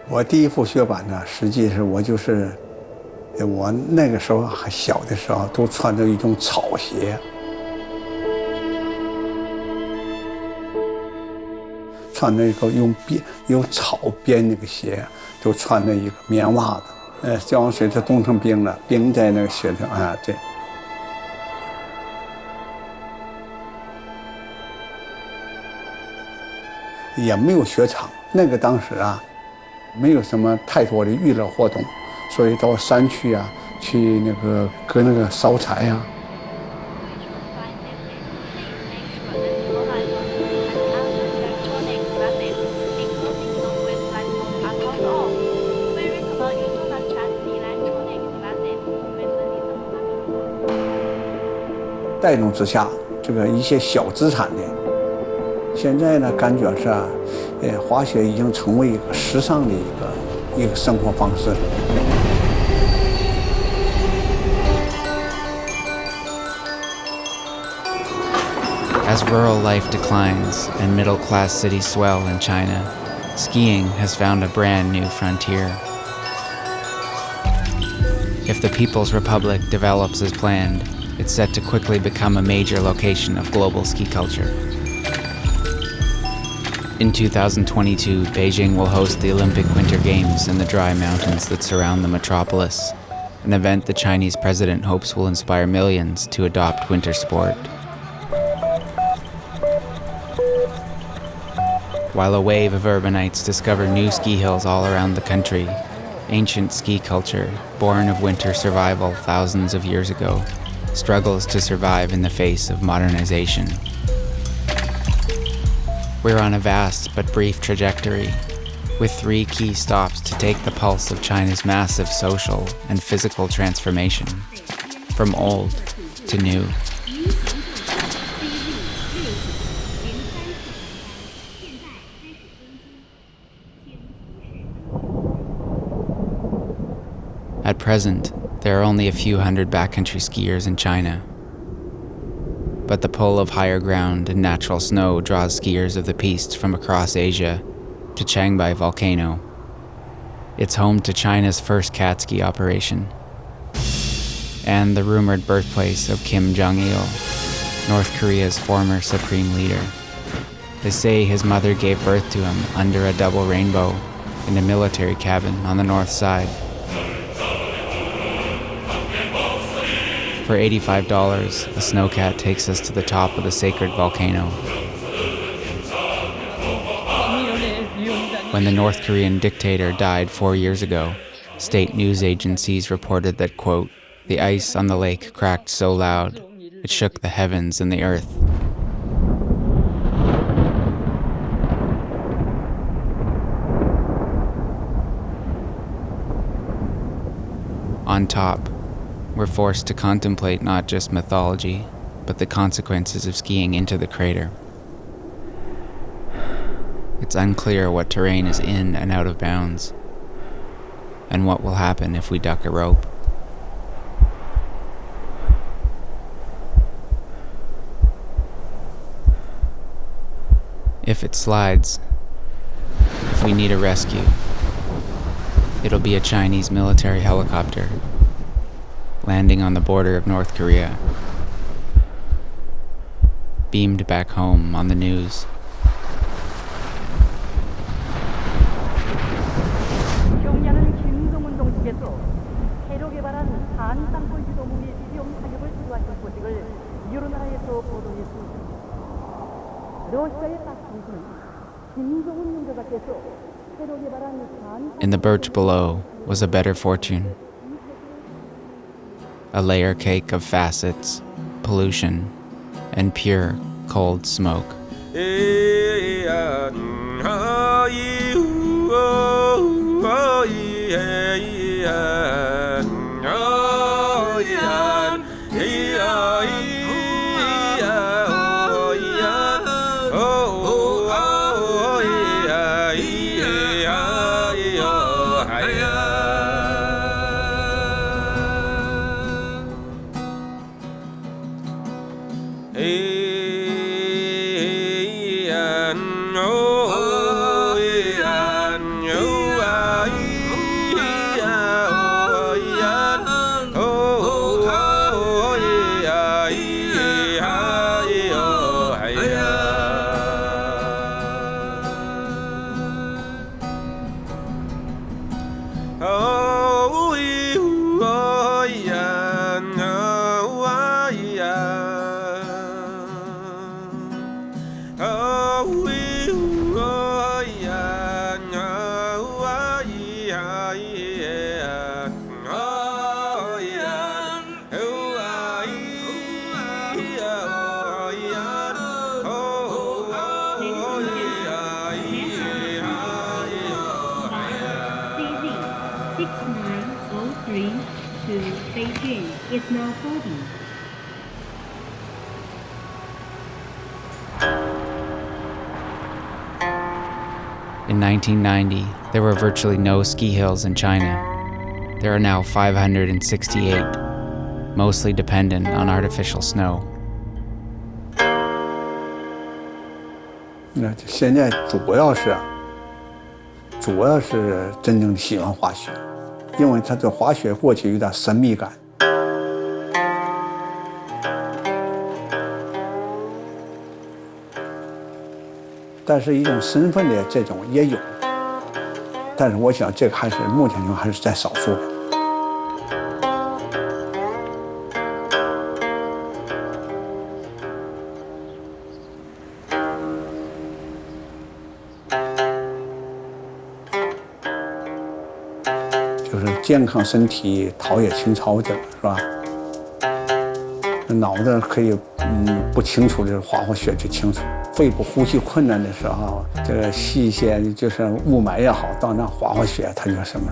我第一副雪板呢，实际是我那个时候还小的时候，都穿着一种草鞋，穿着一个用草编那个鞋，就穿着一个棉袜子，浇完水它冻成冰了，冰在那个雪上啊，这也没有雪场，那个当时啊。没有什么太多的娱乐活动，所以到山区啊，去那个割那个烧柴呀。带动之下，这个一些小资产的，现在呢，感觉是啊。滑雪已经成为一个时尚的一个生活方式了。As rural life declines and middle-class cities swell in China, skiing has found a brand new frontier. If the People's Republic develops as planned, it's set to quickly become a major location of global ski culture. In 2022, Beijing will host the Olympic Winter Games in the dry mountains that surround the metropolis, an event the Chinese president hopes will inspire millions to adopt winter sport. While a wave of urbanites discover new ski hills all around the country, ancient ski culture, born of winter survival thousands of years ago, struggles to survive in the face of modernization. We're on a vast but brief trajectory, with 3 key stops to take the pulse of China's massive social and physical transformation, from old to new. At present, there are only a few hundred backcountry skiers in China. But the pull of higher ground and natural snow draws skiers of the piste from across Asia to Changbai Volcano. It's home to China's first cat ski operation, and the rumored birthplace of Kim Jong-il, North Korea's former supreme leader. They say his mother gave birth to him under a double rainbow in a military cabin on the north side. For $85, a snowcat takes us to the top of the sacred volcano. When the North Korean dictator died 4 years ago, state news agencies reported that, quote, the ice on the lake cracked so loud, it shook the heavens and the earth. On top, we're forced to contemplate not just mythology, but the consequences of skiing into the crater. It's unclear what terrain is in and out of bounds, and what will happen if we duck a rope. If it slides, if we need a rescue, it'll be a Chinese military helicopter landing on the border of North Korea, beamed back home on the news. In the birch below was a better fortune. A layer cake of facets, pollution, and pure, cold smoke. 6903 to Beijing is now holding. In 1990, there were virtually no ski hills in China. There are now 568, mostly dependent on artificial snow. 那现在主要是真正喜欢滑雪，因为它这滑雪过去有点神秘感。但是一种身份的这种也有，但是我想这个还是目前中还是在少数的。就是健康身体，陶冶情操这个是吧？脑子可以不清楚的滑雪就清楚。肺部呼吸困难的时候，这个吸一些就是雾霾也好，到那滑雪它就什么。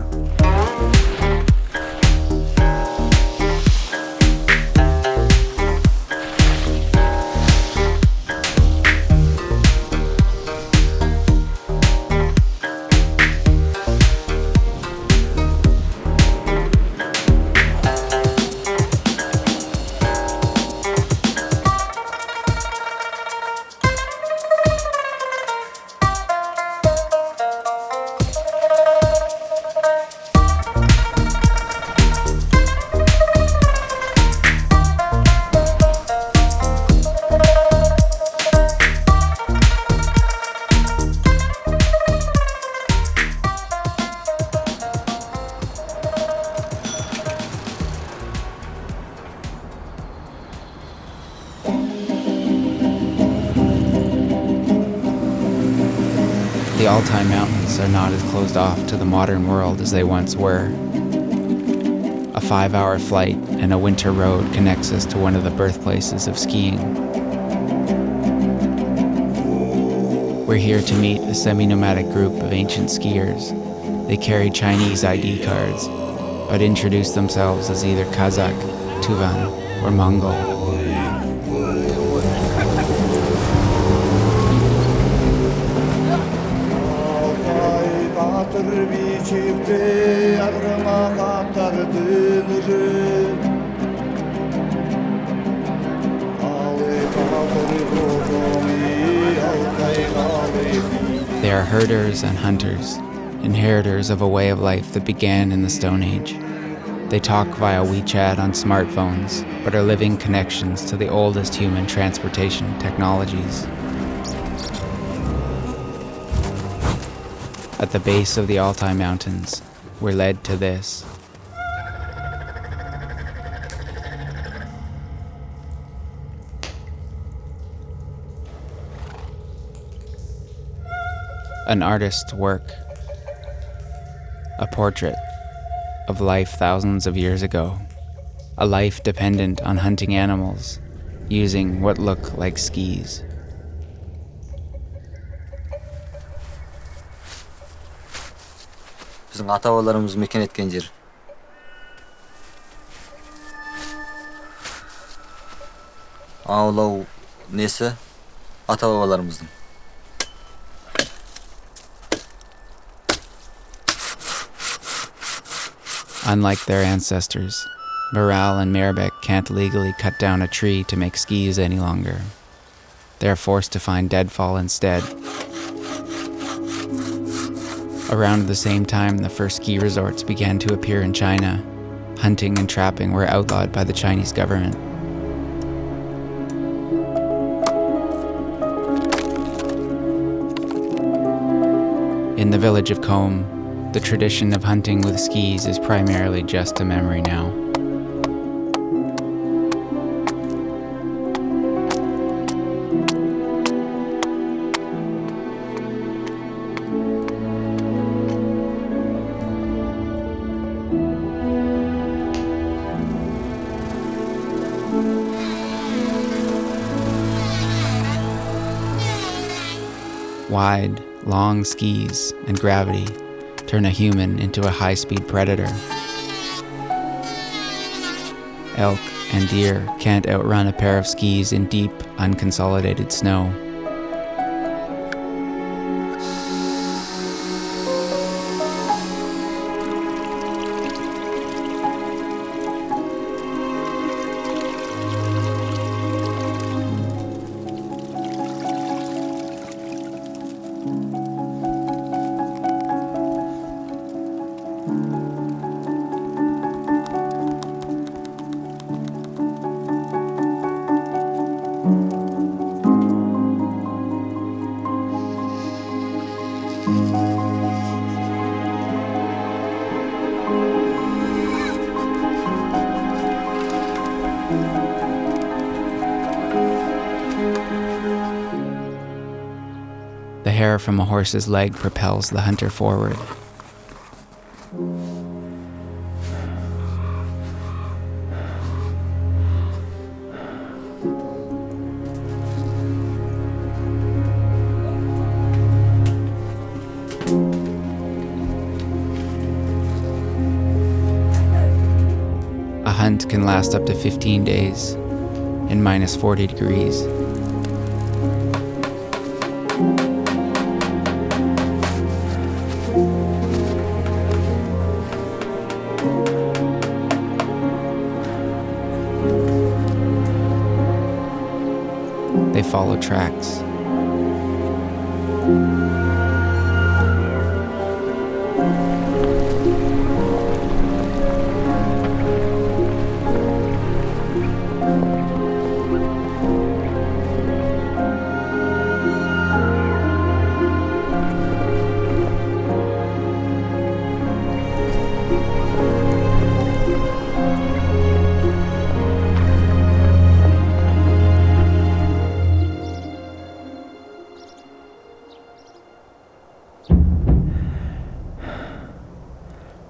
The Altai Mountains are not as closed off to the modern world as they once were. A 5-hour flight and a winter road connects us to one of the birthplaces of skiing. We're here to meet a semi-nomadic group of ancient skiers. They carry Chinese ID cards, but introduce themselves as either Kazakh, Tuvan, or Mongol. They are herders and hunters, inheritors of a way of life that began in the Stone Age. They talk via WeChat on smartphones, but are living connections to the oldest human transportation technologies. At the base of the Altai Mountains, we're led to this. An artist's work. A portrait of life thousands of years ago. A life dependent on hunting animals, using what look like skis. Bizim ata-babalarımız mekan etken yer. Ağlav nesi? Ata-babalarımızın. Unlike their ancestors, Miral and Merbek can't legally cut down a tree to make skis any longer. They are forced to find deadfall instead. Around the same time the first ski resorts began to appear in China, hunting and trapping were outlawed by the Chinese government. In the village of Qom, the tradition of hunting with skis is primarily just a memory now. Wide, long skis and gravity turn a human into a high-speed predator. Elk and deer can't outrun a pair of skis in deep, unconsolidated snow. The hair from a horse's leg propels the hunter forward. A hunt can last up to 15 days in minus 40 degrees. They follow tracks.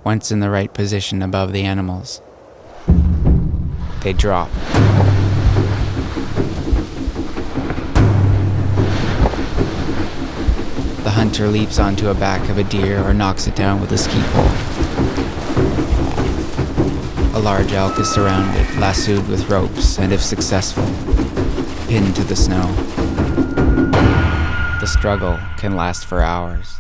Once in the right position above the animals, they drop. The hunter leaps onto a back of a deer or knocks it down with a ski pole. A large elk is surrounded, lassoed with ropes, and if successful, pinned to the snow. The struggle can last for hours.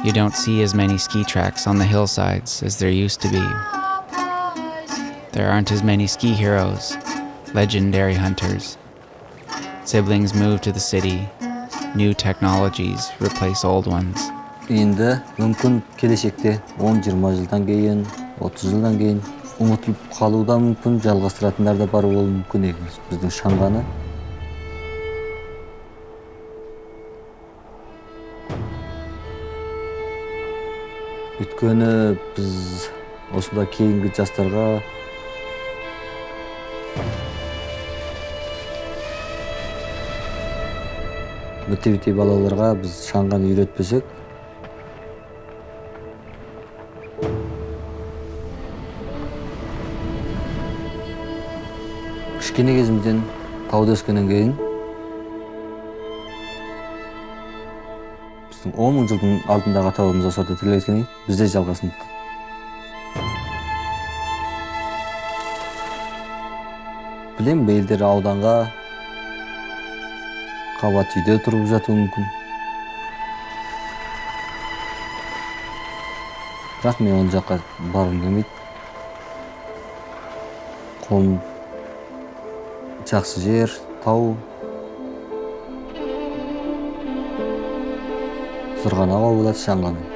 You don't see as many ski tracks on the hillsides as there used to be. There aren't as many ski heroes, legendary hunters. Siblings move to the city. New technologies replace old ones. Endi мүмкүн келешекте 10-20 жылдан кейін, 30 жылдан кейін ұмытылып қалуы да мүмкін, жалғастыратындар да бар болуы мүмкүн екен. Біздің Шаңғаны өйткені біз осында кейінгі жастарға мектеп балаларға біз Шаңғаны үйретпесек, кішкене кезімізден тауда өскеннен кейін біздің 10 мың жылдың алдындағы атауымыз осында тірелген екен, бізде жалғасын. Білем, бейлдері ауданға қабат үйде тұрып жатуы мүмкін. Бірақ мен он жаққа барғым келмейді. Қолым жақсы жер, тау. Сырғанауға болады Шаңғаны.